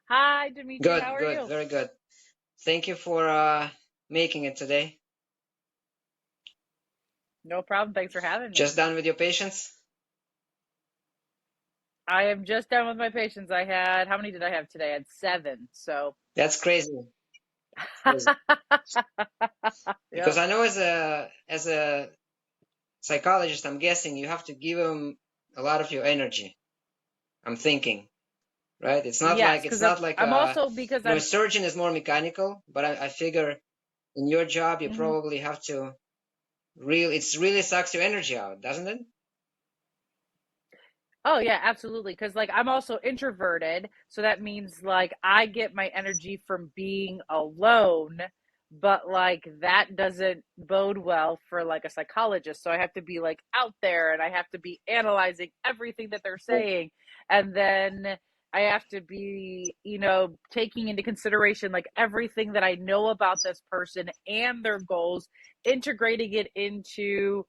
Hi, Dimitri. How Good, are good, you? very good. Thank you for making it today. No problem. Thanks for having me. Just done with your patients? I am just done with my patients. How many did I have today? I had seven. So, That's crazy. Crazy. Because yep. I know as a psychologist, I'm guessing you have to give them a lot of your energy. I'm thinking, right? It's not Yes, like because it's not like I'm also because a I'm. surgeon is more mechanical, but I figure in your job you Mhm. probably have to it's really sucks your energy out, doesn't it? Oh yeah, absolutely. Because I'm also introverted, so that means I get my energy from being alone, but that doesn't bode well for a psychologist. So I have to be out there, and I have to be analyzing everything that they're saying, and then I have to be, taking into consideration everything that I know about this person and their goals, integrating it into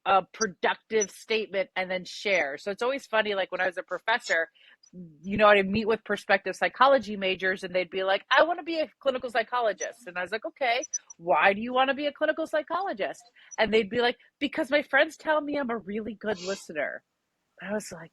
a productive statement and then share. So it's always funny, when I was a professor, I'd meet with prospective psychology majors and they'd be like, I want to be a clinical psychologist. And I was like, okay, why do you want to be a clinical psychologist? And they'd be like, because my friends tell me I'm a really good listener. I was like,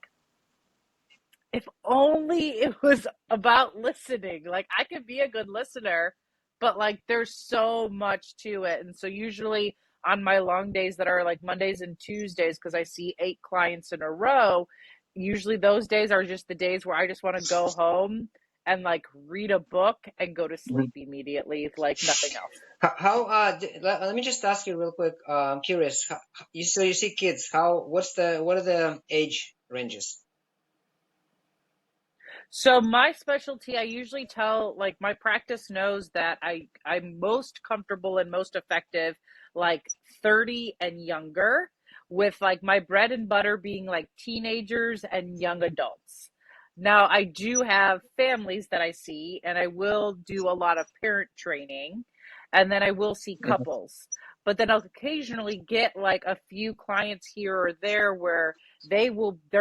if only it was about listening. I could be a good listener, but there's so much to it. And so usually on my long days that are Mondays and Tuesdays, because I see 8 clients in a row, usually those days are just the days where I just want to go home and read a book and go to sleep immediately, like nothing else. Let me just ask you real quick. I'm curious. You see kids. What are the age ranges? So my specialty, I usually tell my practice knows that I'm most comfortable and most effective 30 and younger, with my bread and butter being teenagers and young adults. Now I do have families that I see, and I will do a lot of parent training, and then I will see Mhm. couples. But then I'll occasionally get a few clients here or there where they're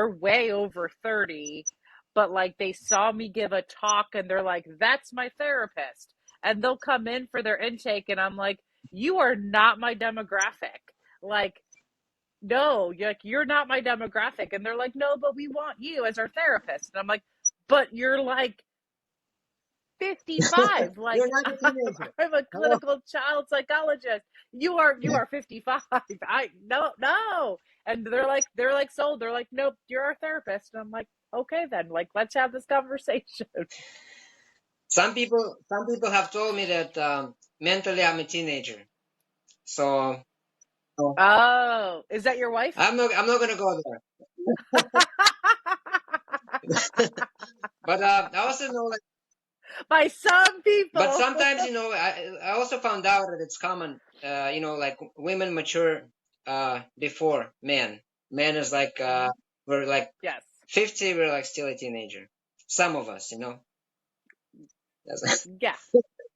way over 30, but they saw me give a talk and they're like, that's my therapist. And they'll come in for their intake and I'm like, you are not my demographic. Like, no, you're not my demographic. And they're like, no, but we want you as our therapist. And I'm like, but you're 55. You're not a teenager. I'm a Oh, clinical child psychologist. You are 55. I no. And they're like sold. They're like, nope, you're our therapist. And I'm like, okay then, let's have this conversation. some people have told me that mentally I'm a teenager. So so Oh, is that your wife? I'm not gonna go there. But I also know like, By some but people. sometimes I also found out that it's common. Like women mature before men. Men is like we're like Yes. 50, we're like still a teenager. Some of us, That's- Yeah.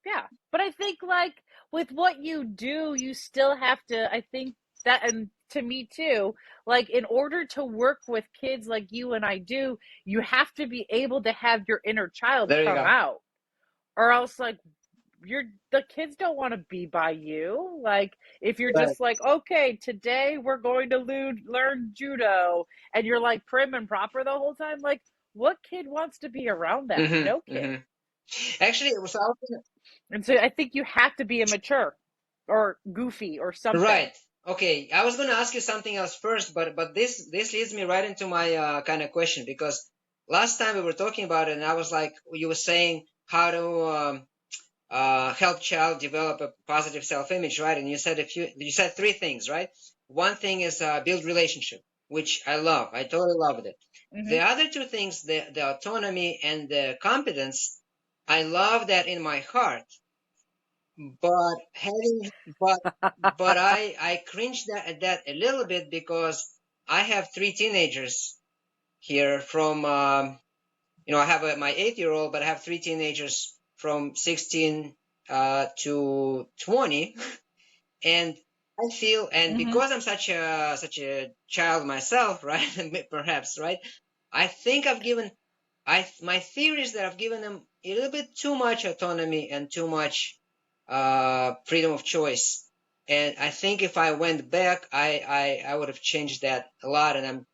Yeah. But I think with what you do, you still have to, I think that, and to me too, in order to work with kids like you and I do, you have to be able to have your inner child there you come go. out, or else you're the kids don't want to be by you. If you're Right. just okay, today we're going to learn judo, and you're prim and proper the whole time, what kid wants to be around that? Mm-hmm. No kid. Mm-hmm. Actually, it was also And so I think you have to be immature or goofy or something. right. Okay, I was gonna ask you something else first, but this leads me right into my kind of question because last time we were talking about it, and I was like, you were saying how to help child develop a positive self-image, right? And you said three things, right? One thing is build relationship, which I love. I totally loved it. Hmm. The other two things, the autonomy and the competence, I love that in my heart. But having, but I cringe at that a little bit because I have three teenagers here from, I have my 8-year-old, but I have three teenagers from 16 to 20, and I feel, and Hmm. because I'm such a child myself, right? Perhaps, right? I think I've given. my theory is that I've given them a little bit too much autonomy and too much freedom of choice. And I think if I went back, I would have changed that a lot. And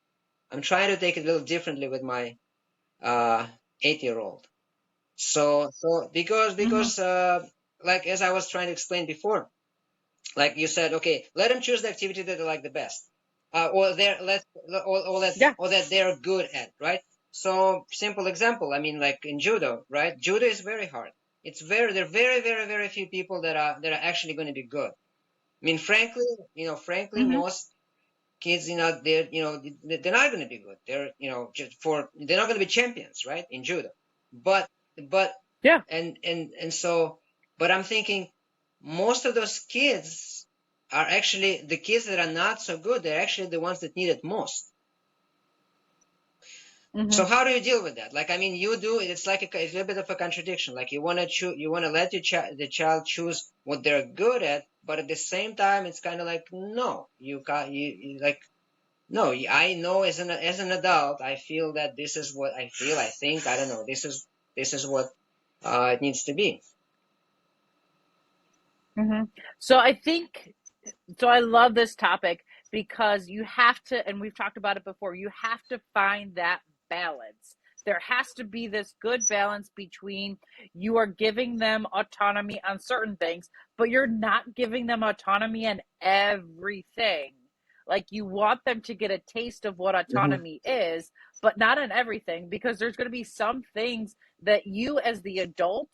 I'm trying to take it a little differently with my 8-year-old. So Mm-hmm. because like as I was trying to explain before, like you said, okay, let them choose the activity that they like the best, or they're let Yeah. or that they're good at, right? So simple example. I mean, like in judo, right? Judo is very hard. There are very few people that are actually going to be good. I mean, frankly, Mm-hmm. most kids, they're not going to be good. They're, they're not going to be champions, right? In judo, but but Yeah. and so, but I'm thinking most of those kids are actually the kids that are not so good. They're actually the ones that need it most. Mm-hmm. So how do you deal with that? Like, I mean, you do. It's like it's a little bit of a contradiction. Like you want to choose, you want to let the child choose what they're good at, but at the same time, it's kind of like no, you got you like no. I know as an adult, I feel that this is what I feel. I think I don't know. This is what it needs to be. Mm-hmm. So I think so I love this topic because you have to, and we've talked about it before, you have to find that balance. There has to be this good balance between you are giving them autonomy on certain things, but you're not giving them autonomy on everything. Like you want them to get a taste of what Hmm. autonomy is, but not on everything, because there's going to be some things that you, as the adult,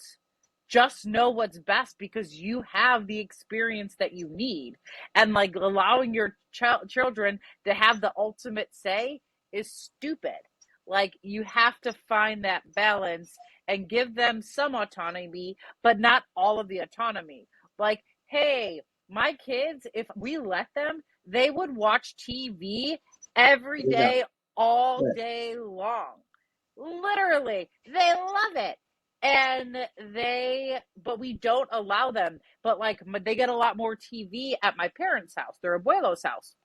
just know what's best because you have the experience that you need. And like allowing your children to have the ultimate say is stupid. Like you have to find that balance and give them some autonomy, but not all of the autonomy. Like, hey, my kids, if we let them, they would watch TV every Yeah. day, all day long. Literally, they love it. And but we don't allow them. But like, they get a lot more TV at my parents' house, their abuelo's house.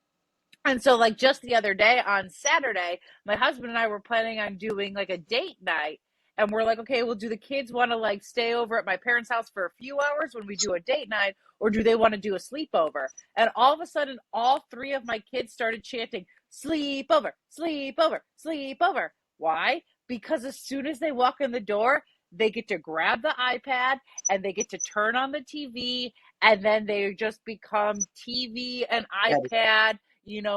And so, like, just the other day on Saturday, my husband and I were planning on doing like a date night. And we're like, okay, well, do the kids want to like stay over at my parents' house for a few hours when we do a date night, or do they want to do a sleepover? And all of a sudden, all three of my kids started chanting, sleepover, sleepover, sleepover. Why? Because as soon as they walk in the door, they get to grab the iPad and they get to turn on the TV, and then they just become TV and iPad,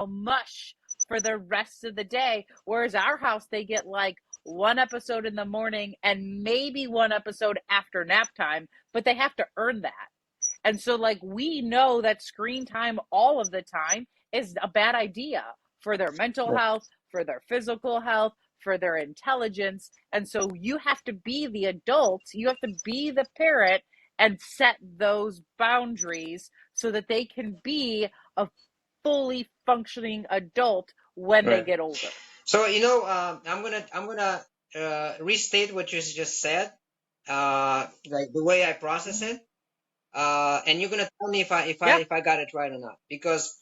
mush for the rest of the day. Whereas our house, they get like one episode in the morning and maybe one episode after nap time, but they have to earn that. And so, like, we know that screen time all of the time is a bad idea for their mental health, for their physical health, for their intelligence. And so, you have to be the adult, you have to be the parent and set those boundaries so that they can be a fully functioning adult when they Right. get older. So I'm gonna restate what you just said, like the way I process Mm-hmm. it, and you're gonna tell me Yeah. if I got it right or not. Because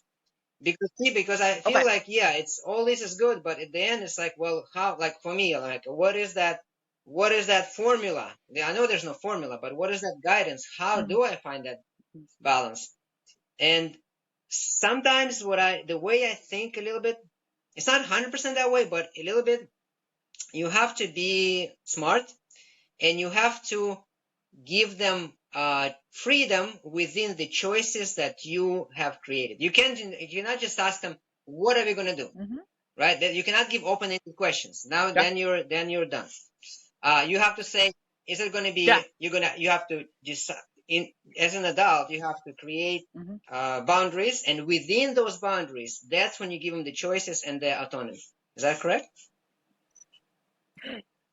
I feel Okay. like yeah, it's all this is good, but at the end it's like, well, how, like for me, like what is that formula? Yeah, I know there's no formula, but what is that guidance? How Mm-hmm. do I find that balance? And sometimes the way I think a little bit, it's not 100% that way, but a little bit, you have to be smart and you have to give them freedom within the choices that you have created. You cannot just ask them, what are we going to do? Mm-hmm. Right? That you cannot give open-ended questions. Now, Yeah. then you're done. You have to say, is it going to Yeah. be, you have to decide, as an adult, you have to create Mm-hmm. boundaries, and within those boundaries, that's when you give them the choices and the autonomy. Is that correct?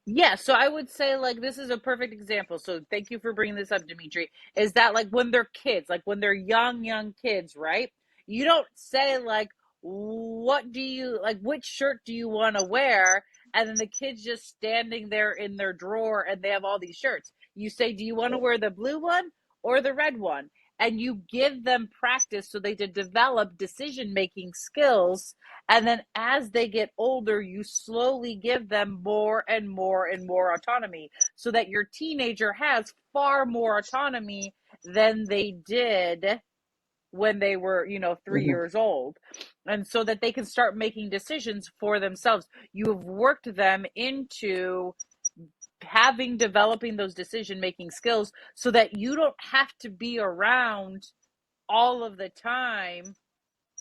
Yeah, so I would say like this is a perfect example. So thank you for bringing this up, Dimitri. Is that like when they're kids, like when they're young kids, right? You don't say like, what do you like, which shirt do you want to wear? And then the kid's just standing there in their drawer and they have all these shirts. You say, do you want to wear the blue one or the red one? and you give them practice so they to develop decision making skills. And then as they get older, you slowly give them more and more and more autonomy, so that your teenager has far more autonomy than they did when they were, 3 years old. And so that they can start making decisions for themselves. You have worked them into developing those decision making skills, so that you don't have to be around all of the time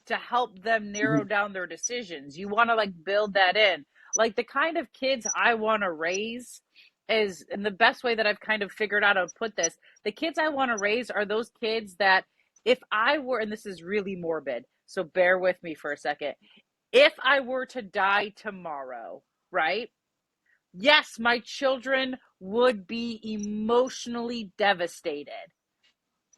to help them narrow Mhm. down their decisions. You want to like build that in. Like the kind of kids I want to raise is, and the best way that I've kind of figured out how to put this, the kids I want to raise are those kids that, if I were, and this is really morbid, so bear with me for a second, if I were to die tomorrow, right? Yes, my children would be emotionally devastated,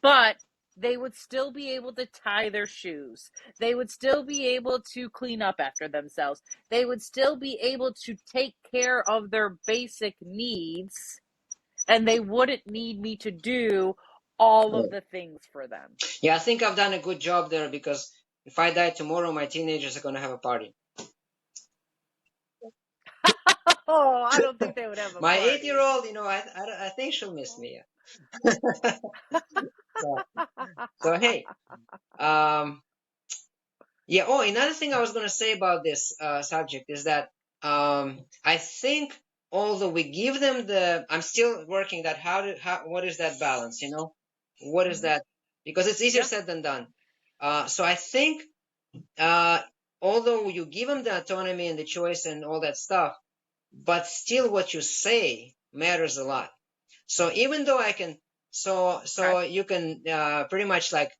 but they would still be able to tie their shoes. They would still be able to clean up after themselves. They would still be able to take care of their basic needs, and they wouldn't need me to do all of Right. the things for them. Yeah, I think I've done a good job there because if I die tomorrow, my teenagers are going to have a party. Oh, I don't think they would have a My party. 8-year-old, I think she'll miss me. So, so hey, um, yeah. Oh, another thing I was going to say about this subject is that I think although we give them I'm still working that what is that balance? What is Mhm. that? Because it's easier Yeah. said than done. So I think uh, although you give them the autonomy and the choice and all that stuff, but still what you say matters a lot. So even though I can, Okay. so you can pretty much like,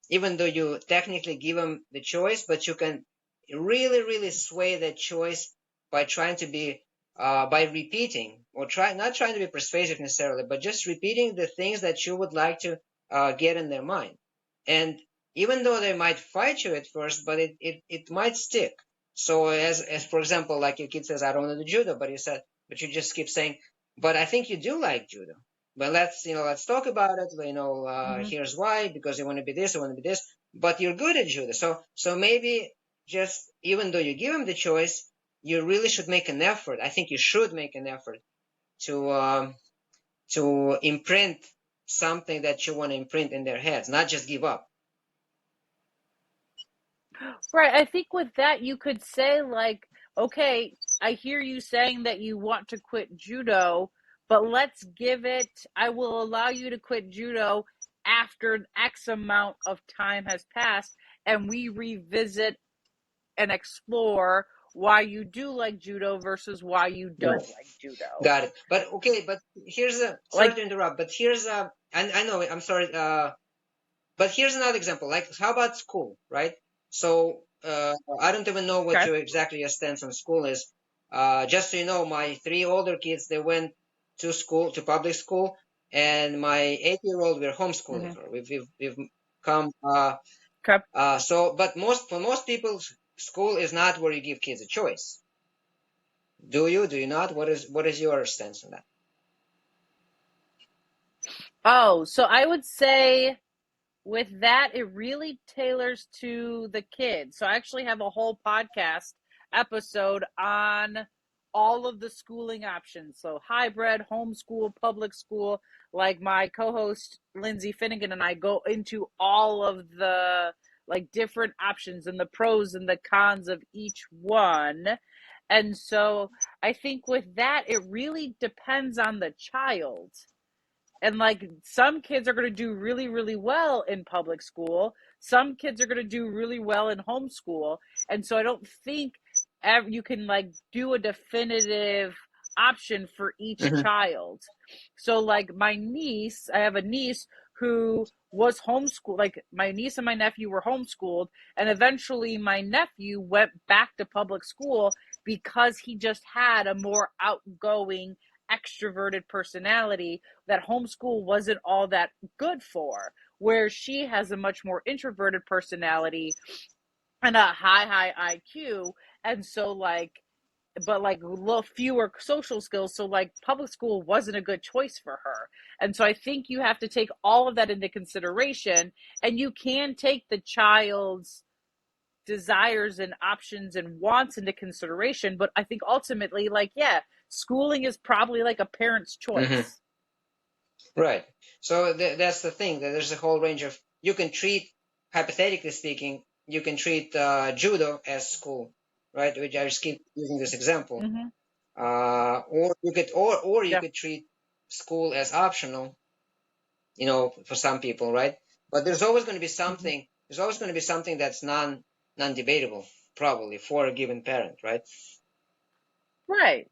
even though you technically give them the choice, but you can really, really sway that choice by trying to be, by repeating or not trying to be persuasive necessarily, but just repeating the things that you would like to get in their mind. And even though they might fight you at first, but it might stick. So as for example, like your kid says, I don't want to do judo, but you just keep saying, but I think you do like judo. But let's talk about it. Hmm. Here's why, because you want to be this, you want to be this, but you're good at judo. So maybe just even though you give him the choice, you really should make an effort. I think you should make an effort to imprint something that you want to imprint in their heads, not just give up. Right. I think with that, you could say, like, okay, I hear you saying that you want to quit judo, but I will allow you to quit judo after X amount of time has passed, and we revisit and explore why you do like judo versus why you Right. don't like judo. Got it. But okay, but sorry Like, to interrupt, but I know, I'm sorry, but here's another example. Like, how about school, right? So, I don't even know what okay. your stance on school is. Just so you know, my three older kids, they went to public school, and my 8-year-old, we're homeschooling Hmm. her. We've come, Okay. but for most people, school is not where you give kids a choice. Do you not? What is your stance on that? Oh, so I would say with that, it really tailors to the kids. So I actually have a whole podcast episode on all of the schooling options. So hybrid, homeschool, public school. Like my co-host Lindsay Finnegan and I go into all of the like different options and the pros and the cons of each one. And so I think with that, it really depends on the child. And like some kids are going to do really, really well in public school. Some kids are going to do really well in homeschool. And so I don't think you can like do a definitive option for each Hmm. child. So like I have a niece who was homeschooled. Like my niece and my nephew were homeschooled, and eventually my nephew went back to public school because he just had a more outgoing, extroverted personality that homeschool wasn't all that good for, where she has a much more introverted personality and a high IQ. And so, like, but like fewer social skills. So like public school wasn't a good choice for her. And so I think you have to take all of that into consideration, and you can take the child's desires and options and wants into consideration. But I think ultimately, like, yeah, schooling is probably like a parent's Hmm. choice. Right. So that's the thing, that there's a whole range of, you can treat, hypothetically speaking, you can treat judo as school, right? Which I just keep using this example. Mm-hmm. Or you could, or you Yeah. could treat school as optional, for some people, right? But there's always going to be Mm-hmm. something. There's always going to be something that's non-debatable, probably for a given parent, right? Right.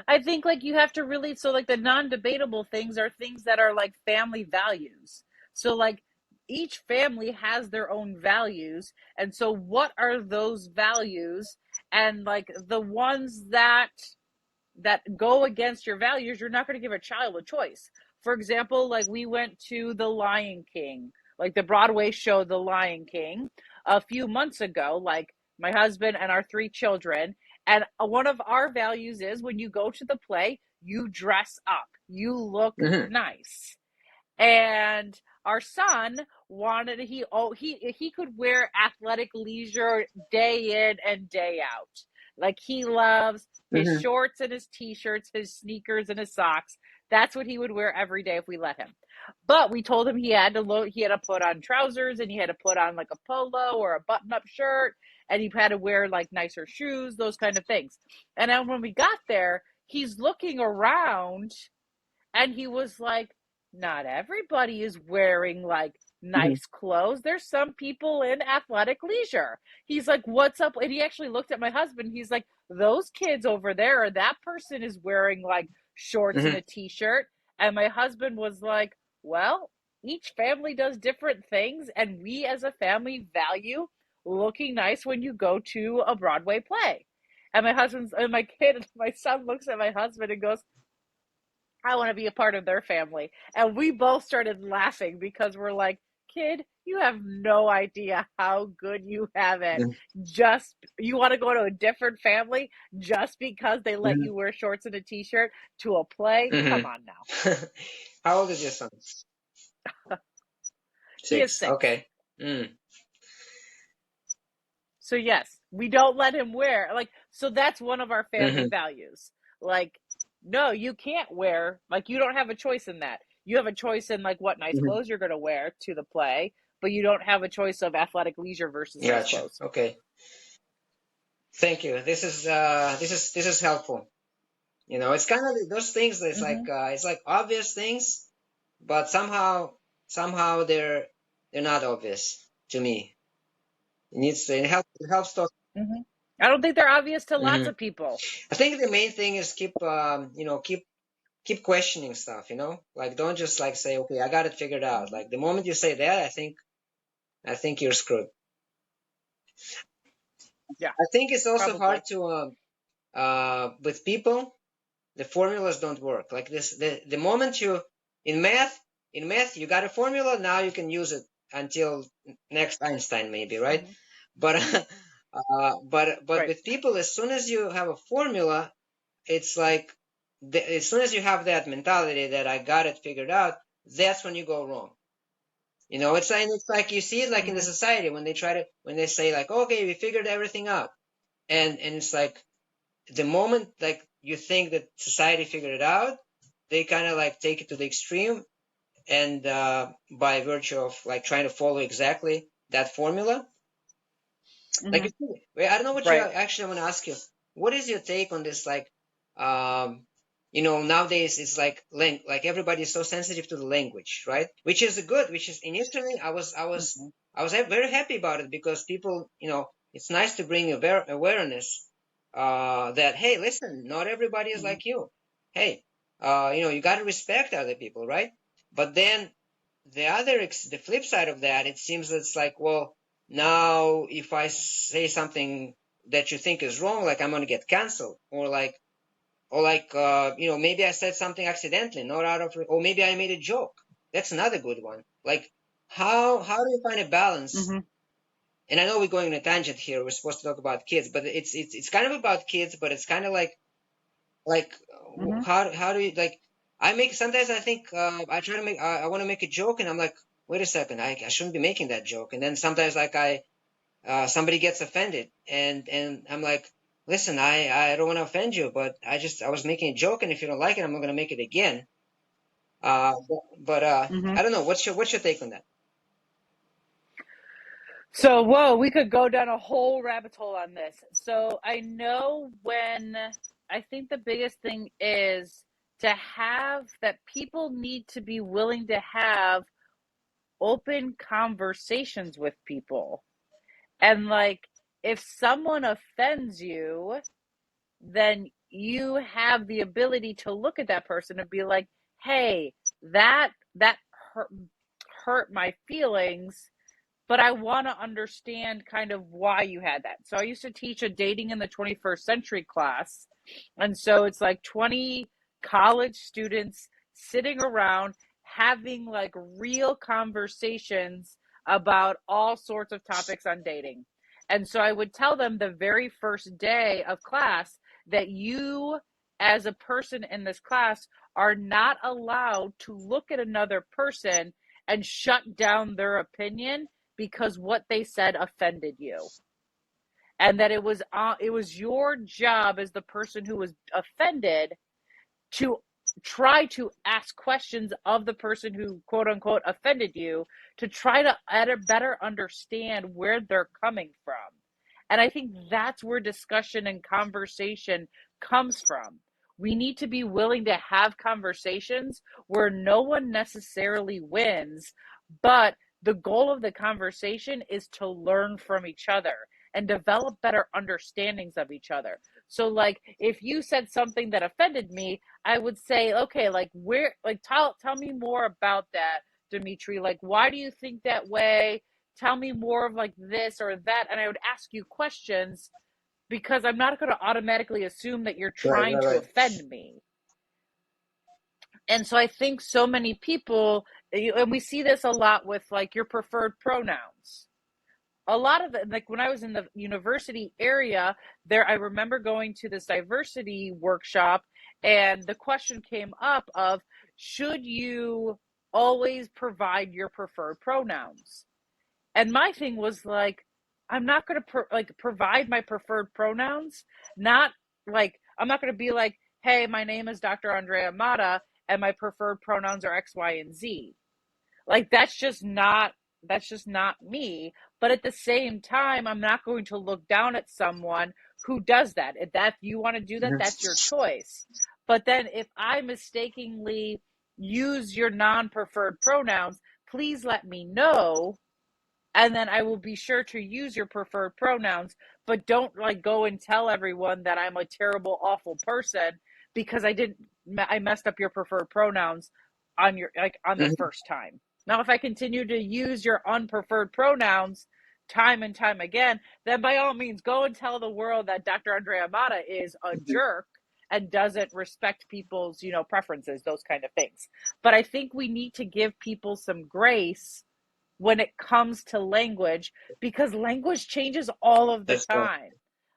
I think like you have to really, so like the non-debatable things are things that are like family values. So like each family has their own values, and so what are those values? And like the ones that go against your values, you're not going to give a child a choice. For example, like we went to The Lion King, like the Broadway show The Lion King, a few months ago, like my husband and our three children. And one of our values is when you go to the play, you dress up, you look Hmm. nice. And our son wanted, he could wear athletic leisure day in and day out. Like he loves his Hmm. shorts and his t-shirts, his sneakers and his socks. That's what he would wear every day if we let him. But we told him he had to put on trousers, and he had to put on like a polo or a button-up shirt, and he had to wear like nicer shoes, those kind of things. And then when we got there, he's looking around, and he was like, not everybody is wearing like Hmm. nice clothes. There's some people in athletic leisure. He's like, what's up? And he actually looked at my husband. He's like, those kids over there, or that person is wearing like shorts and Hmm. a t-shirt. And my husband was like, well, each family does different things, and we as a family value looking nice when you go to a Broadway play. And my son looks at my husband and goes, I want to be a part of their family. And we both started laughing because we're like, kid, you have no idea how good you have it. Just, you want to go to a different family just because they let Hmm. you wear shorts and a t shirt to a play? Hmm. Come on now. How old is your son? He is 6. 6. Okay. Mm. So, yes, we don't let him wear, like, so that's one of our family Hmm. values. Like, no, you can't wear, like, you don't have a choice in that. You have a choice in, like, what nice Hmm. clothes you're going to wear to the play, but you don't have a choice of athletic leisure versus nice Gotcha. clothes. Okay. Thank you. This is helpful. It's kind of those things that Mm-hmm. it's like obvious things, but somehow they're not obvious to me. It helps to. Mm-hmm. I don't think they're obvious to lots Hmm. of people. I think the main thing is keep questioning stuff. Like, don't just like say, okay, I got it figured out. Mm-hmm. Like the moment you say that, I think you're screwed. Yeah, I think it's also hard probably. to with people, the formulas don't work. Like this, the moment you in math, you got a formula, now you can use it until next Einstein maybe, right? Mm-hmm. But but Right. with people, as soon as you have a formula, it's like as soon as you have that mentality that I got it figured out, that's when you go wrong. It's like you see it like in the Mm-hmm. society when they say like, okay, we figured everything out, and it's like the moment like you think that society figured it out, they kind of like take it to the extreme, and by virtue of like trying to follow exactly that formula, like Mm-hmm. I don't know what you Right. actually want to ask you. What is your take on this? Like, nowadays it's like everybody is so sensitive to the language, right? Which is initially Mm-hmm. I was very happy about it because people, it's nice to bring awareness that, hey, listen, not everybody is Mm-hmm. like you. Hey, you got to respect other people, right? But then the flip side of that, it seems that it's like, well, now if I say something that you think is wrong, like I'm gonna get canceled, or maybe I said something accidentally, not out of, or maybe I made a joke. That's another good one. Like, how do you find a balance Mm-hmm. and I know we're going on a tangent here. We're supposed to talk about kids, but it's kind of about kids, but it's kind of like Mm-hmm. how do you like? I make sometimes I think I try to make I want to make a joke, and I'm like, wait a second, I shouldn't be making that joke. And then sometimes like I somebody gets offended, and I'm like, listen, I don't want to offend you, but I was making a joke, and if you don't like it, I'm not gonna make it again. But Mm-hmm. I don't know. What's your take on that? So, whoa, we could go down a whole rabbit hole on this. So, I know when I think the biggest thing is to have that people need to be willing to have open conversations with people. And like, if someone offends you, then you have the ability to look at that person and be like, hey, that hurt, hurt my feelings, but I want to understand kind of why you had that. So I used to teach a dating in the 21st century class. And so it's like 20 college students sitting around having like real conversations about all sorts of topics on dating. And so I would tell them the very first day of class that you, as a person in this class, are not allowed to look at another person and shut down their opinion because what they said offended you, and that it was your job as the person who was offended to try to ask questions of the person who quote unquote offended you, to try to better understand where they're coming from. And I think that's where discussion and conversation comes from. We need to be willing to have conversations where no one necessarily wins, but the goal of the conversation is to learn from each other and develop better understandings of each other. So like if you said something that offended me, I would say, okay, like where, like tell me more about that, Dimitri. Like why do you think that way? Tell me more of like this or that. And I would ask you questions because I'm not going to automatically assume that you're Right, trying right, to right. offend me. And so I think so many people, and we see this a lot with like your preferred pronouns. A lot of it, like when I was in the university area, there I remember going to this diversity workshop, and the question came up of, should you always provide your preferred pronouns? And my thing was like, I'm not going to like provide my preferred pronouns. Not like I'm not going to be like, hey, my name is Dr. Andrea Mata, and my preferred pronouns are X, Y, and Z. Like that's just not me. But at the same time, I'm not going to look down at someone who does that. If that you want to do that, Mhm. that's your choice. But then if I mistakenly use your non-preferred pronouns, please let me know, and then I will be sure to use your preferred pronouns, but don't like go and tell everyone that I'm a terrible, awful person because I messed up your preferred pronouns on your like on the Mhm. first time. Now, if I continue to use your unpreferred pronouns time and time again, then by all means go and tell the world that Dr. Andrea Amata is a Mhm. jerk and doesn't respect people's, preferences, those kind of things. But I think we need to give people some grace when it comes to language, because language changes all of the That's right. time.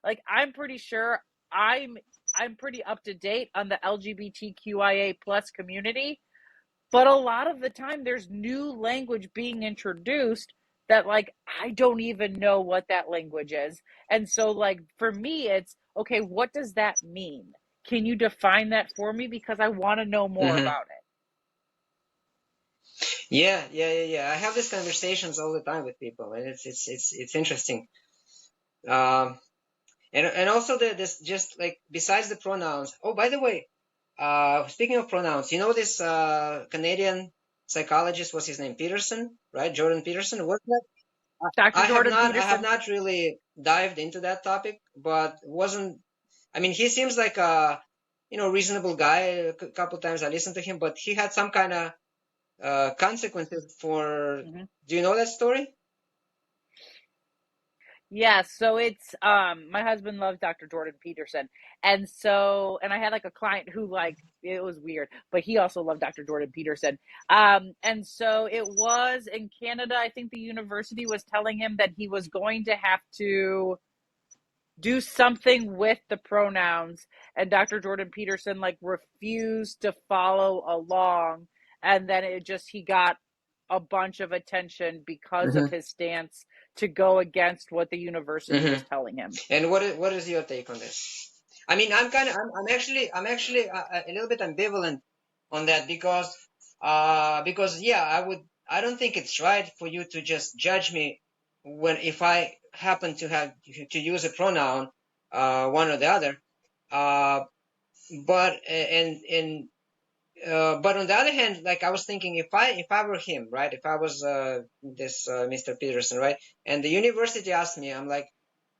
Like I'm pretty sure I'm I'm pretty up to date on the LGBTQIA plus community, but a lot of the time there's new language being introduced that like I don't even know what that language is. And so like for me it's okay, what does that mean? Can you define that for me, because I want to know more Hmm. about it. Yeah. I have these conversations all the time with people, and it's interesting. Um, and also this just like besides the pronouns. Oh, by the way, speaking of pronouns, you know this Canadian psychologist, what's his name? Peterson, right? Jordan Peterson. What? Dr. Jordan I have Peterson. not really dived into that topic, but wasn't. I mean, he seems like a reasonable guy. Couple times I listened to him, but he had some kind of consequences for. Mhm. Do you know that story? Yeah, so it's my husband loves Dr. Jordan Peterson. And I had like a client who like it was weird, but he also loved Dr. Jordan Peterson. And so it was in Canada, I think the university was telling him that he was going to have to do something with the pronouns, and Dr. Jordan Peterson like refused to follow along, and then it just he got a bunch of attention because of Hmm. his stance to go against what the university Hmm. was telling him. And what is your take on this? I mean, I'm actually a little bit ambivalent on that because yeah, I don't think it's right for you to just judge me when if I happen to have to use a pronoun, one or the other. Uh, but on the other hand, like I was thinking, if I were him, right? If I was this Mr. Peterson, right? And the university asked me, I'm like,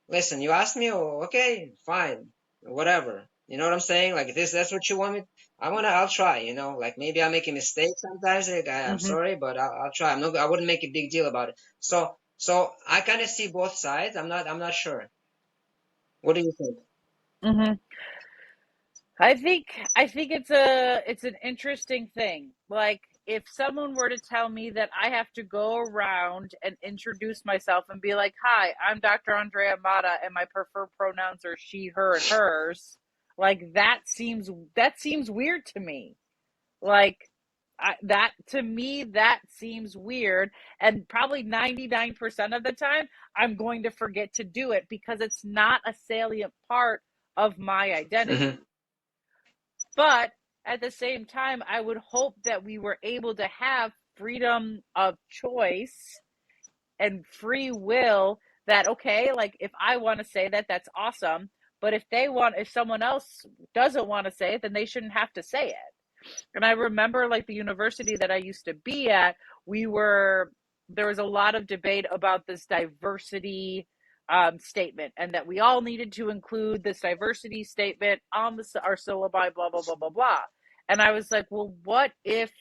listen, you asked me, oh, okay, fine, whatever. You know what I'm saying? Like this, that's what you want me. I'll try. Like maybe I make a mistake sometimes. Like, I'm Mm-hmm. sorry, but I'll try. I wouldn't make a big deal about it. So I kind of see both sides. I'm not sure. What do you think? Mm-hmm. I think it's an interesting thing. Like if someone were to tell me that I have to go around and introduce myself and be like, "Hi, I'm Dr. Andrea Mata and my preferred pronouns are she, her, and hers." Like that seems weird to me. Like that to me that seems weird, and probably 99% of the time I'm going to forget to do it because it's not a salient part of my Hmm. identity. But at the same time, I would hope that we were able to have freedom of choice and free will, that okay, like if I want to say that, that's awesome. But if someone else doesn't want to say it, then they shouldn't have to say it. And I remember like the university that I used to be at, we were there was a lot of debate about this diversity statement, and that we all needed to include this diversity statement on our syllabi, blah blah blah blah blah. And I was like, well, what if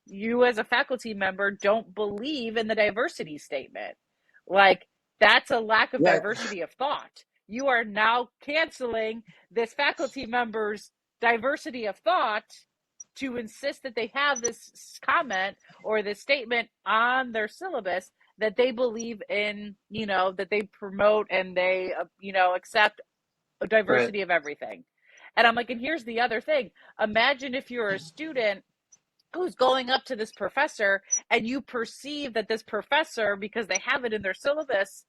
you as a faculty member don't believe in the diversity statement? Like that's a lack of Right. diversity of thought. You are now canceling this faculty member's diversity of thought to insist that they have this comment or this statement on their syllabus, that they believe in, that they promote and they, accept a Right. diversity of everything. And I'm like, and here's the other thing. Imagine if you're a student who's going up to this professor, and you perceive that this professor, because they have it in their syllabus,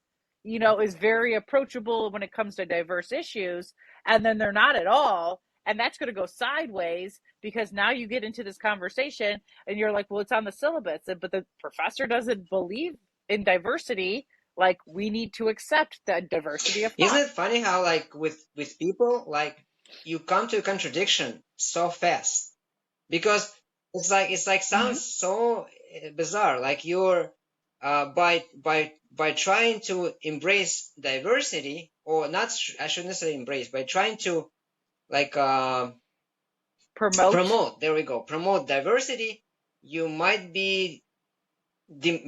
is very approachable when it comes to diverse issues, and then they're not at all. And that's going to go sideways because now you get into this conversation and you're like, well, it's on the syllabus, but the professor doesn't believe in diversity. Like, we need to accept that diversity of Isn't thought. it funny how like with people like you come to a contradiction so fast because it's like sounds Mm-hmm. so bizarre. Like you're by trying to embrace diversity, or not, I shouldn't say embrace, by trying to like Promote. promote. There we go. Promote diversity. You might be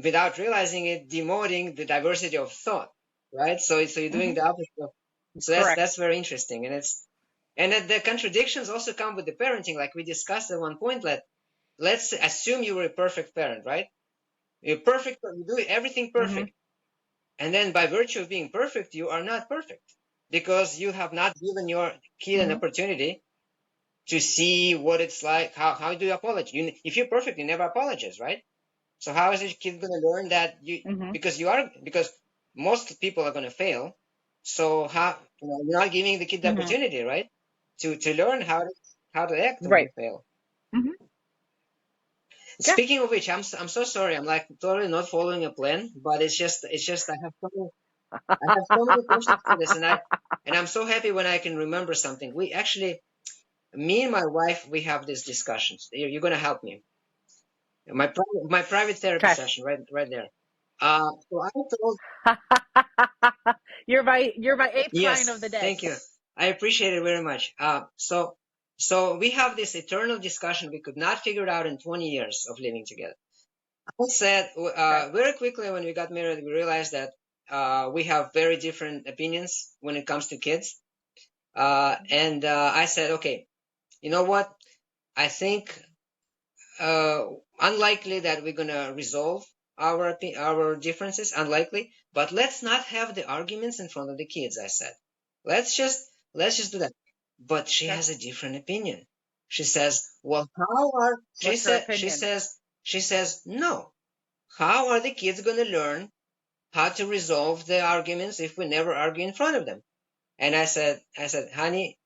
without realizing it, demoting the diversity of thought, right? So you're doing Mm-hmm. the opposite. So that's Correct. very interesting, and that the contradictions also come with the parenting, like we discussed at one point. Let's assume you were a perfect parent, right? You're perfect, you do everything Mm-hmm. perfect, and then by virtue of being perfect, you are not perfect because you have not given your kid an Mm-hmm. opportunity to see what it's like. How do you apologize? If you're perfect, you never apologize, right? So how is a kid going to learn that Mm-hmm. because most people are going to fail. So how you're not giving the kid the Mm-hmm. opportunity, right? To learn how to act when Right. you fail. Mm-hmm. Yeah. Speaking of which, I'm so sorry. I'm like totally not following a plan, but it's just I have so many questions for this, and I'm so happy when I can remember something. We actually, me and my wife, we have these discussions. You're going to help me. My private therapy Okay. session, right there. So I told. You're my eighth client of the Yes, day. thank you. I appreciate it very much. So we have this eternal discussion we could not figure it out in 20 years of living together. I said Okay. very quickly when we got married, we realized that we have very different opinions when it comes to kids. And I said, okay, you know what? I think uh, unlikely that we're gonna resolve our differences. Unlikely, but let's not have the arguments in front of the kids. I said, let's just let's just do that. But she Okay. has a different opinion. She says, "Well, how are?" What's her opinion? She says, "No. How are the kids gonna learn how to resolve the arguments if we never argue in front of them?" And I said, honey,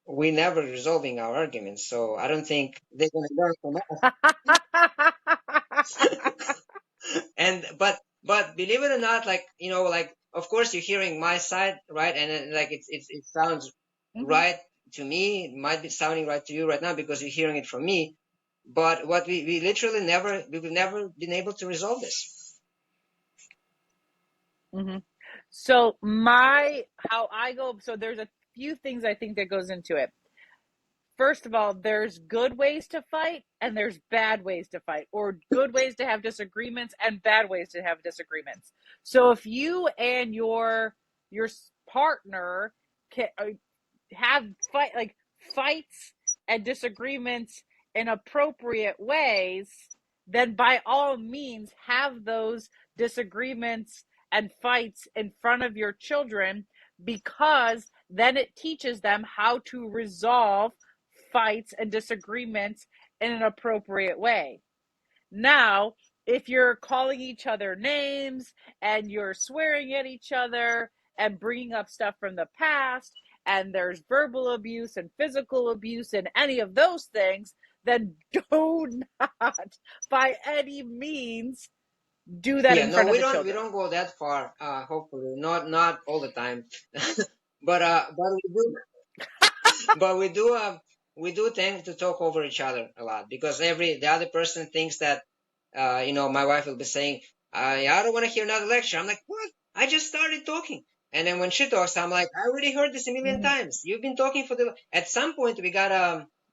we never resolving our arguments, so I don't think they're gonna learn from and but believe it or not, like like of course you're hearing my side, right? And like it sounds Hmm. right to me. It might be sounding right to you right now because you're hearing it from me. But what we literally we've never been able to resolve this. Hmm. So my how I go. So there's a few things I think that goes into it. First of all, there's good ways to fight and there's bad ways to fight, or good ways to have disagreements and bad ways to have disagreements. So if you and your partner can, have fights and disagreements in appropriate ways, then by all means have those disagreements and fights in front of your children, because then it teaches them how to resolve fights and disagreements in an appropriate way. Now, if you're calling each other names and you're swearing at each other and bringing up stuff from the past, and there's verbal abuse and physical abuse and any of those things, then do not by any means do that Yeah, in no, front of the we children. don't go that far. Hopefully, not all the time, but we do. But we do tend to talk over each other a lot because the other person thinks that my wife will be saying, I don't want to hear another lecture. I'm like, what? I just started talking. And then when she talks, I'm like, I already heard this a million Mm-hmm. times. You've been talking for the. At some point, we got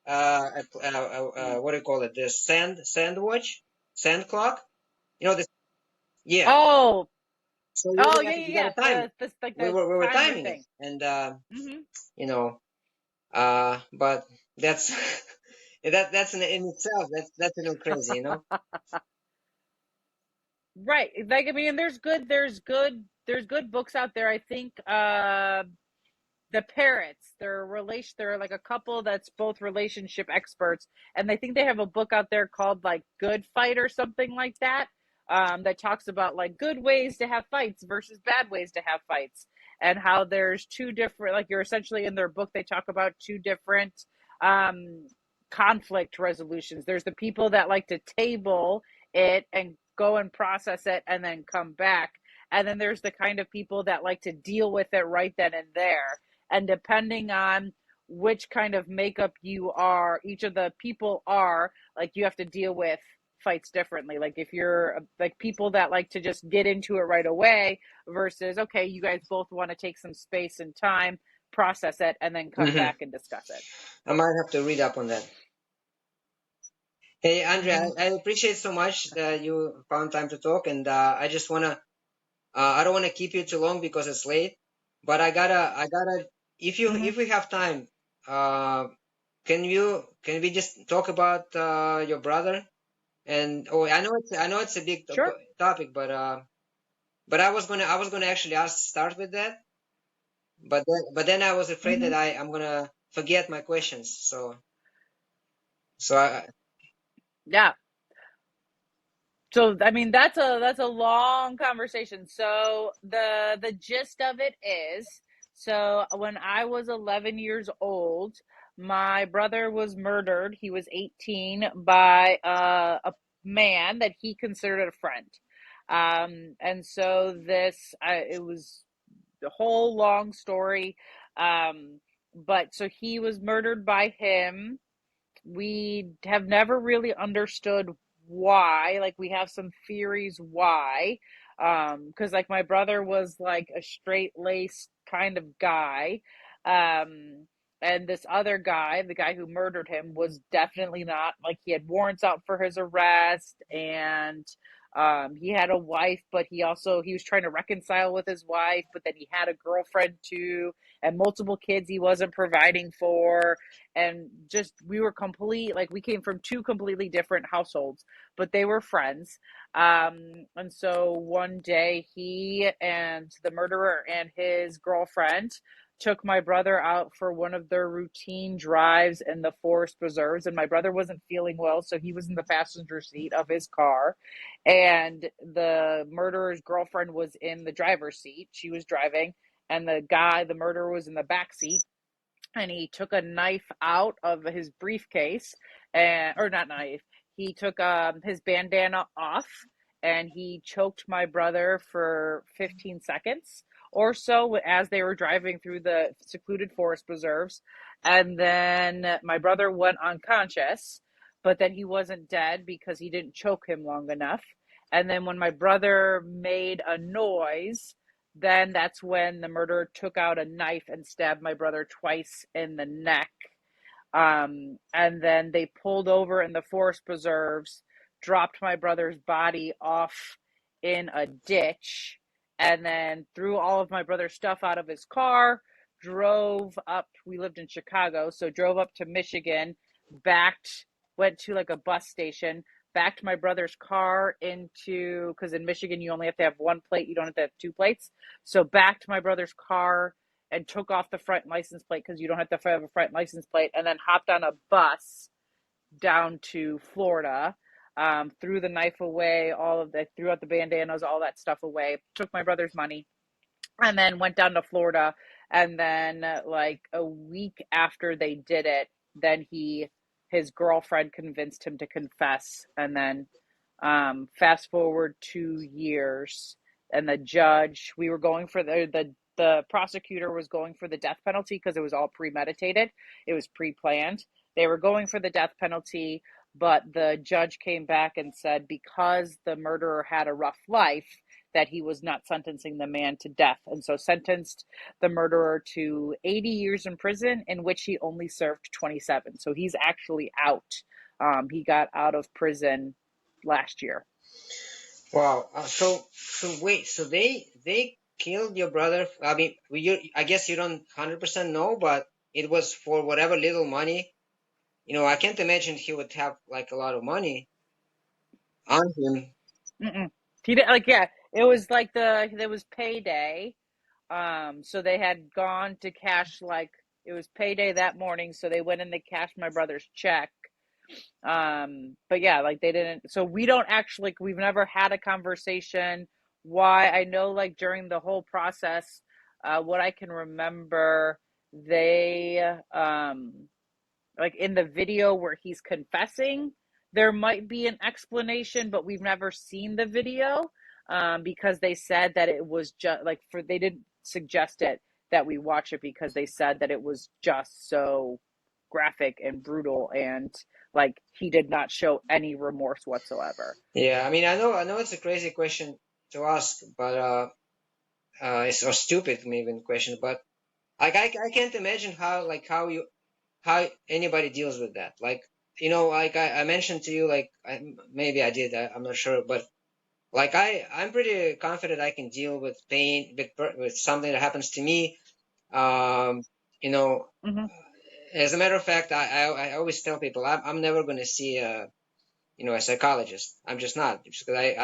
what do you call it? The sand clock. This. Yeah. Oh, So oh yeah, yeah, we got yeah. to time it. The We were timer timing it, thing. and Mm-hmm. you know but that's that's in itself, that's a little crazy. Right. Like I mean, there's good books out there. I think the parrots, they're like a couple that's both relationship experts, and I think they have a book out there called like Good Fight or something like that. That talks about like good ways to have fights versus bad ways to have fights, and how there's two different, like you're essentially in their book they talk about two different um conflict resolutions. There's the people that like to table it and go and process it and then come back, and then there's the kind of people that like to deal with it right then and there. And depending on which kind of makeup you are, each of the people are, like you have to deal with fights differently. Like if you're like people that like to just get into it right away versus, okay, you guys both want to take some space and time, process it, and then come Hmm. back and discuss it. I might have to read up on that. Hey, Andrea, Mm-hmm. I appreciate so much that you found time to talk, and I don't want to keep you too long because it's late, but I gotta Mm-hmm. if we have time, uh can we just talk about your brother? And oh, I know it's a big Sure. topic, but I was gonna actually start with that. But then I was afraid that Mm-hmm. I'm gonna forget my questions. So I. Yeah. So I mean that's a long conversation. So the gist of it is, so when I was 11 years old, my brother was murdered. He was 18 by a man that he considered a friend. And so it was the whole long story. But so he was murdered by him. We have never really understood why. Like we have some theories why. Because like my brother was like a straight laced kind of guy. Um, and this other guy, the guy who murdered him, was definitely not. Like he had warrants out for his arrest, and He had a wife, but he was trying to reconcile with his wife, but then he had a girlfriend too, and multiple kids he wasn't providing for. And just we were complete, like we came from two completely different households, but they were friends. And so one day he and the murderer and his girlfriend took my brother out for one of their routine drives in the forest preserves, and my brother wasn't feeling well, so he was in the passenger seat of his car, and the murderer's girlfriend was in the driver's seat. She was driving, and the murderer, was in the back seat, and he took a knife out of his briefcase, and or not knife, he took his bandana off, and he choked my brother for 15 seconds or so as they were driving through the secluded forest preserves. And then my brother went unconscious, but then he wasn't dead because he didn't choke him long enough. And then when my brother made a noise, then that's when the murderer took out a knife and stabbed my brother twice in the neck. And then they pulled over in the forest preserves, dropped my brother's body off in a ditch, and then threw all of my brother's stuff out of his car, drove up. We lived in Chicago, so drove up to Michigan, backed, went to like a bus station, backed my brother's car into, because in Michigan you only have to have one plate, you don't have to have two plates. So backed my brother's car and took off the front license plate because you don't have to have a front license plate, and then hopped on a bus down to Florida, threw the knife away, threw out the bandanas, all that stuff away, took my brother's money, and then went down to Florida. And then, like a week after they did it, then his girlfriend convinced him to confess. And then, fast forward 2 years, and we were going for the prosecutor was going for the death penalty because it was all premeditated, it was pre-planned. They were going for the death penalty, but the judge came back and said because the murderer had a rough life, that he was not sentencing the man to death, and so sentenced the murderer to 80 years in prison, in which he only served 27. So he's actually out. He got out of prison last year. Wow. So wait. So they killed your brother. I mean, I guess you don't 100% know, but it was for whatever little money. I can't imagine he would have like a lot of money on him. Mm-mm. He did, like, yeah, it was like there was payday. So they had gone to cash, like it was payday that morning, so they went in to cash my brother's check. But yeah, like they didn't, so we don't actually, we've never had a conversation why. I know, like during the whole process, what I can remember, they like in the video where he's confessing, there might be an explanation, but we've never seen the video, because they said that it was just like, they didn't suggest it that we watch it because they said that it was just so graphic and brutal, and like he did not show any remorse whatsoever. Yeah. I mean, I know it's a crazy question to ask, but it's a stupid even question. But like, I can't imagine how anybody deals with that. Like, like I mentioned to you, like maybe I did. I'm not sure, but like I'm pretty confident I can deal with pain with something that happens to me. Um, you know, Mm-hmm. as a matter of fact, I always tell people I'm never going to see a psychologist. I'm just not, just because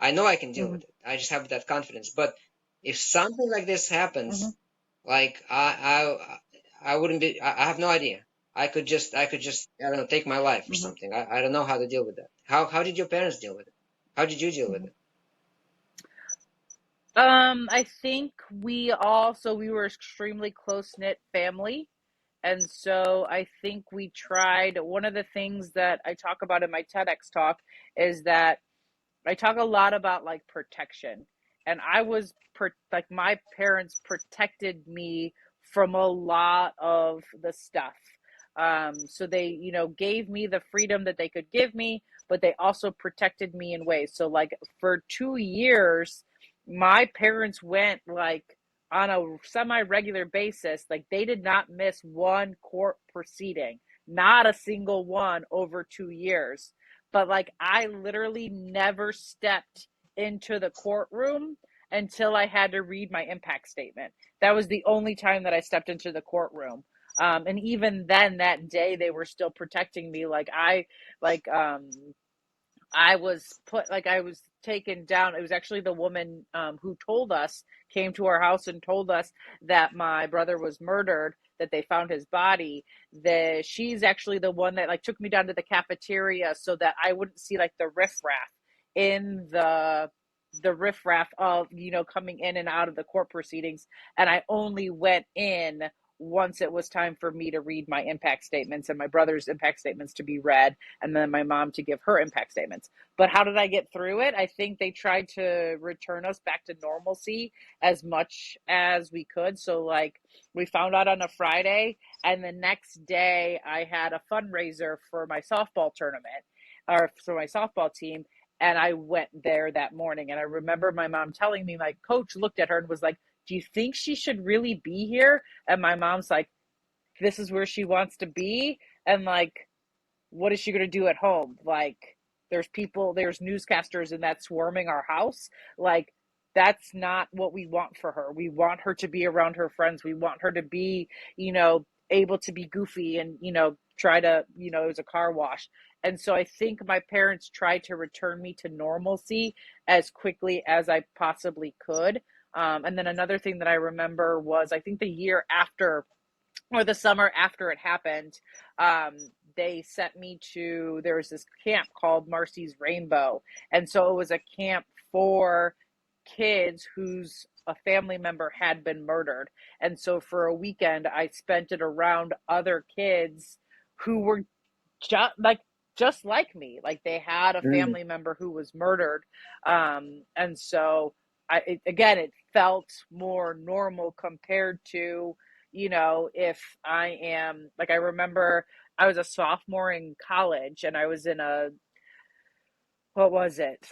I know I can deal Mm-hmm. with it. I just have that confidence. But if something like this Mm-hmm. happens, like I wouldn't be. I have no idea. I could just I don't know, take my life or Mm-hmm. something. I don't know how to deal with that. How did your parents deal with it? How did you deal with Mm-hmm. it? I think we were extremely close knit family. And so I think we tried, one of the things that I talk about in my TEDx talk is that I talk a lot about like protection. And like my parents protected me from a lot of the stuff. So they, gave me the freedom that they could give me, but they also protected me in ways. So like for 2 years, my parents went like on a semi-regular basis. Like they did not miss one court proceeding, not a single one over 2 years. but like I literally never stepped into the courtroom until I had to read my impact statement. That was the only time that I stepped into the courtroom. And even then, that day, they were still protecting me. Like, I was put, like, I was taken down. It was actually the woman who told us, came to our house and told us that my brother was murdered, that they found his body. She's actually the one that like took me down to the cafeteria so that I wouldn't see like the riffraff in the riffraff of, coming in and out of the court proceedings. And I only went in once it was time for me to read my impact statements and my brother's impact statements to be read, and then my mom to give her impact statements. But how did I get through it? I think they tried to return us back to normalcy as much as we could. So, like, we found out on a Friday, and the next day I had a fundraiser for my softball tournament, or for my softball team. And I went there that morning. And I remember my mom telling me, my coach looked at her and was like, "Do you think she should really be here?" And my mom's like, "This is where she wants to be." And like, what is she going to do at home? Like, there's newscasters and that swarming our house. Like, that's not what we want for her. We want her to be around her friends. We want her to be, able to be goofy and, try to, it was a car wash. And so I think my parents tried to return me to normalcy as quickly as I possibly could. And then another thing that I remember was, I think the year after, or the summer after it happened, um, they sent me to, there was this camp called Marcy's Rainbow. And so it was a camp for kids whose a family member had been murdered. And so for a weekend, I spent it around other kids who were just like me. Like, they had a Mm. family member who was murdered. And so again, it felt more normal compared to, if I am, like, I remember I was a sophomore in college and I was in a, what was it?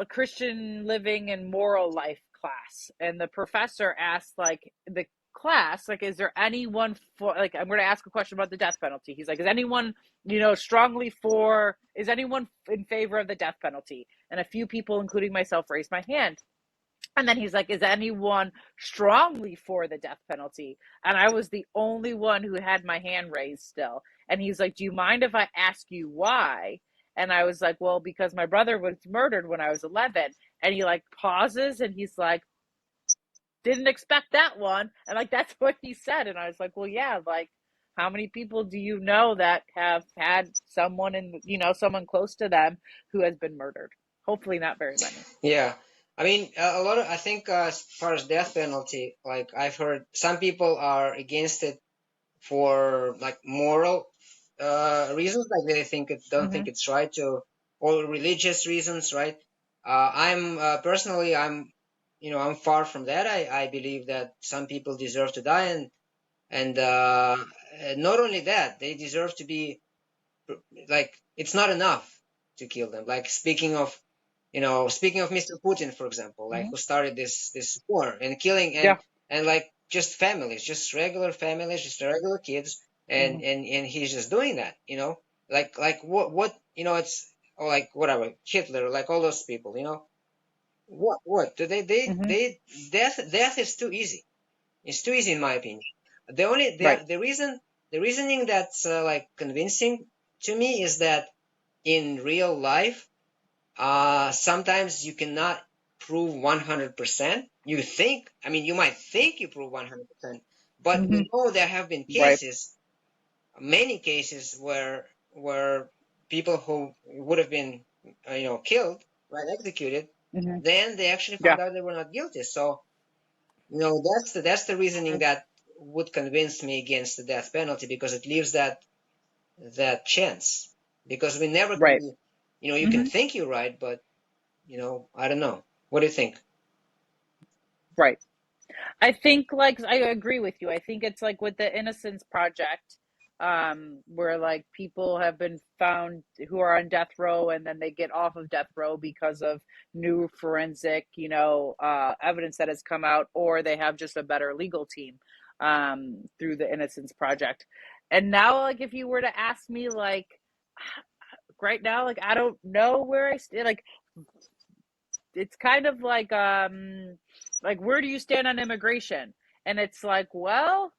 Christian living and moral life class. And the professor asked, like, the class, like, is there anyone for, like, I'm going to ask a question about the death penalty. He's like, is anyone, is anyone in favor of the death penalty? And a few people, including myself, raised my hand. And then he's like, is anyone strongly for the death penalty? And I was the only one who had my hand raised still. And he's like, do you mind if I ask you why? And I was like, well, because my brother was murdered when I was 11. And he like pauses and he's like, didn't expect that one. And like, that's what he said. And I was like, well, yeah, like, how many people do you know that have had someone someone close to them who has been murdered? Hopefully not very many. Yeah. I mean, a lot of, I think, as far as death penalty, like I've heard some people are against it for like moral reasons, like they don't think Mm-hmm. it's right to, or religious reasons, right? I'm personally, I'm far from that. I believe that some people deserve to die, and not only that, they deserve to be, like, it's not enough to kill them. Like, speaking of Mr. Putin, for example, like, Mm-hmm. who started this war and killing, and Yeah. and like, just families, just regular families, just regular kids, and Mm-hmm. and he's just doing that, like what, it's, or like whatever, Hitler, like all those people, what do Mm-hmm. they death is too easy. It's too easy, in my opinion. The only Right. the reasoning that's like convincing to me is that in real life, sometimes you cannot prove 100%. I mean, you might think you prove 100%, but Mm-hmm. we know there have been Right. many cases where people who would have been, killed, right, executed, Mm-hmm. then they actually Yeah. found out they were not guilty. So, that's the reasoning Mm-hmm. that would convince me against the death penalty, because it leaves that chance. Because we never can Right. be, you can Mm-hmm. think you're right, but I don't know. What do you think? Right. I think, like, I agree with you. I think it's like with the Innocence Project, where like people have been found who are on death row and then they get off of death row because of new forensic, evidence that has come out, or they have just a better legal team through the Innocence Project. And now, like, if you were to ask me, like, right now, like I don't know where I stand. Like it's kind of like where do you stand on immigration? And it's like, well,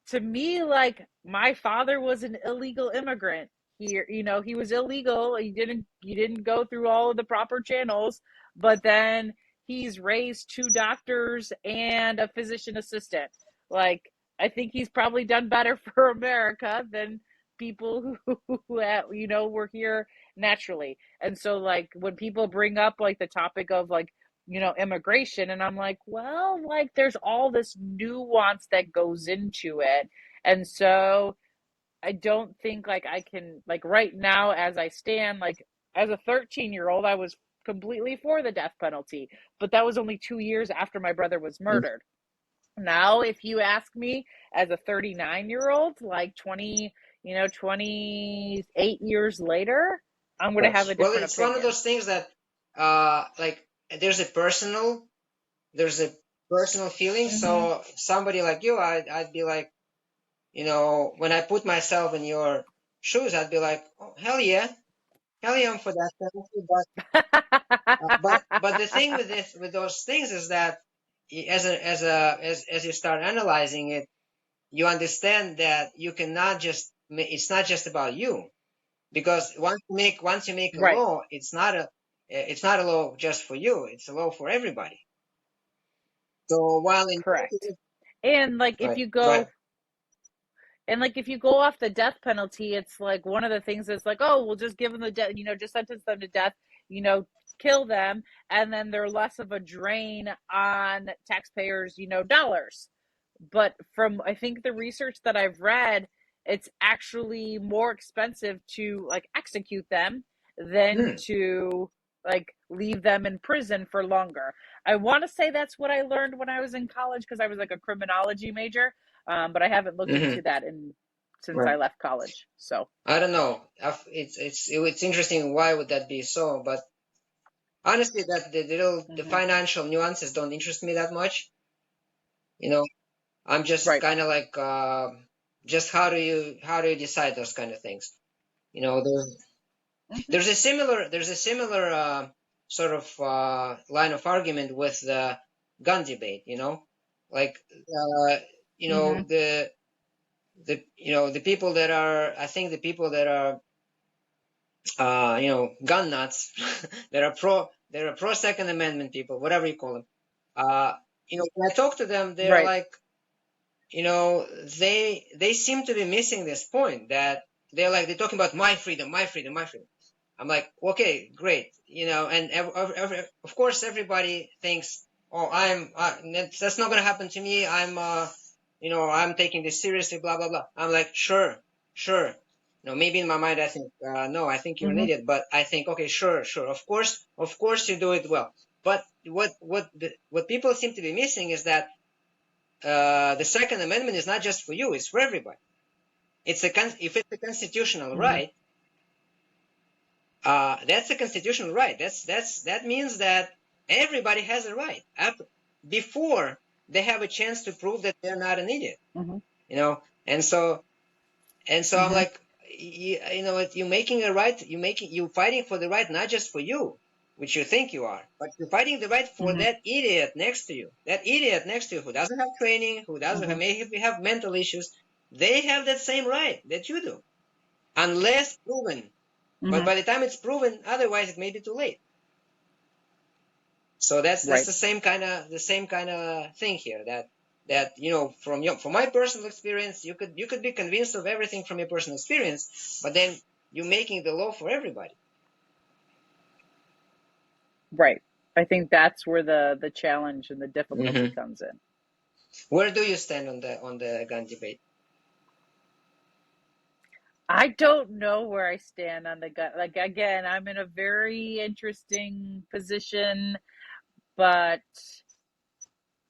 to me, like my father was an illegal immigrant here. He was illegal. He didn't go through all of the proper channels, but then he's raised two doctors and a physician assistant. Like I think he's probably done better for America than people who were here naturally. And so like when people bring up like the topic of like immigration, and I'm like, well, like there's all this nuance that goes into it. And so I don't think like I can, like right now as I stand, like as a 13-year-old, I was completely for the death penalty, but that was only 2 years after my brother was murdered. Now, if you ask me as a 39-year-old, like 28 years later, I'm going to have a Well, different it's one of opinion. those things that, like, there's a personal, there's a personal feeling. Mm-hmm. So somebody like you, I'd be like, when I put myself in your shoes, I'd be like, oh, hell yeah, I'm for that penalty. But the thing with with those things is that as you start analyzing it, you understand that you cannot just, it's not just about you, because once you make a Right. law, it's not a law just for you, it's a law for everybody. So while in Correct. And like if right, you right. go And like if you go off the death penalty, it's like one of the things is like, oh, we'll just give them the death, just sentence them to death, you know, kill them, and then they're less of a drain on taxpayers, dollars. But from I think the research that I've read, it's actually more expensive to like execute them than Hmm. to like leave them in prison for longer. I want to say that's what I learned when I was in college because I was like a criminology major, but I haven't looked into Hmm. that in since I Right. left college. So, I don't know. It's interesting. Why would that be so? But honestly, that the mhm. financial nuances don't interest me that much. You know, I'm just Right. kind of like, just how do you decide those kind of things? You know, Hmm. there's a similar sort of line of argument with the gun debate. Like, you know Hmm. the people that are, I think, the people that are, gun nuts, that are pro Second Amendment people, whatever you call them. Uh, when I talk to them, they're Right. like, you know, they seem to be missing this point, that they're talking about my freedom, my freedom, my freedom. I'm like, okay, great, and of course everybody thinks, oh, that's not gonna happen to me. I'm taking this seriously, blah blah blah. I'm like, sure, sure. Maybe in my mind I think, no, I think you're an Hmm. idiot, but I think, okay, sure, sure, of course you do it well. But what people seem to be missing is that, the Second Amendment is not just for you; it's for everybody. If it's a constitutional Hmm. right, that's a constitutional right. That means that everybody has a right before they have a chance to prove that they're not an idiot. Hmm. And so I'm Hmm. like, you're making a right. You fighting for the right, not just for you, which you think you are, but you're fighting the right for Hmm. that idiot next to you. That idiot next to you who doesn't have training, who doesn't Hmm. have mental issues. They have that same right that you do, unless proven. But Hmm. by the time it's proven otherwise, it may be too late. So that's Right. the same kind of thing here. That from my personal experience, you could be convinced of everything from your personal experience, but then you're making the law for everybody. Right. I think that's where the challenge and the difficulty Hmm. comes in. Where do you stand on the gun debate? I don't know where I stand on the gun. Like again, I'm in a very interesting position, but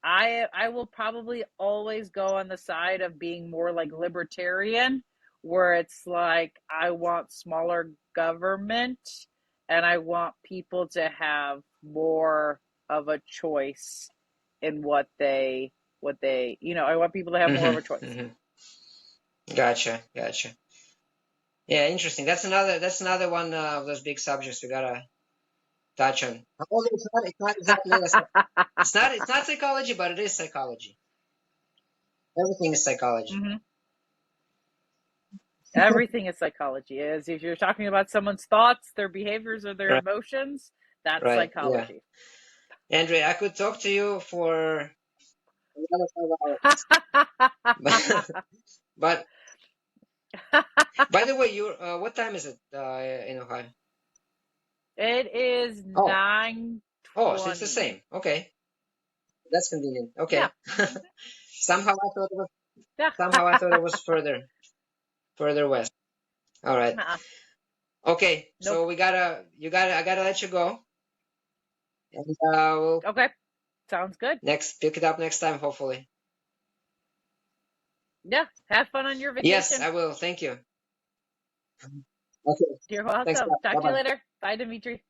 I will probably always go on the side of being more like libertarian, where it's like I want smaller government and I want people to have more of a choice in I want people to have more Hmm. of a choice. Hmm. Gotcha, gotcha. Yeah, interesting. That's another one of those big subjects we gotta touch on. Although it's not exactly it's not psychology, but it is psychology. Everything is psychology. Hmm. Everything is psychology. Is if you're talking about someone's thoughts, their behaviors, or their Right. emotions, that's Right. Yeah. psychology. Andrea, I could talk to you for another 5 hours. But by the way, what time is it in Ohio? It is Oh, nine oh, so it's the 20. same. Okay, that's convenient. Yeah. Okay. Somehow I thought it was Yeah. somehow I thought it was further west. All right. Uh-uh. Okay, so Nope. I gotta let you go, and we'll Okay. Sounds good. next pick it up next time, hopefully. Yeah. Have fun on your Yes, vacation. I will. Thank you. Okay, You're thanks. welcome. Talk Bye to you bye. later. Bye, Dimitri.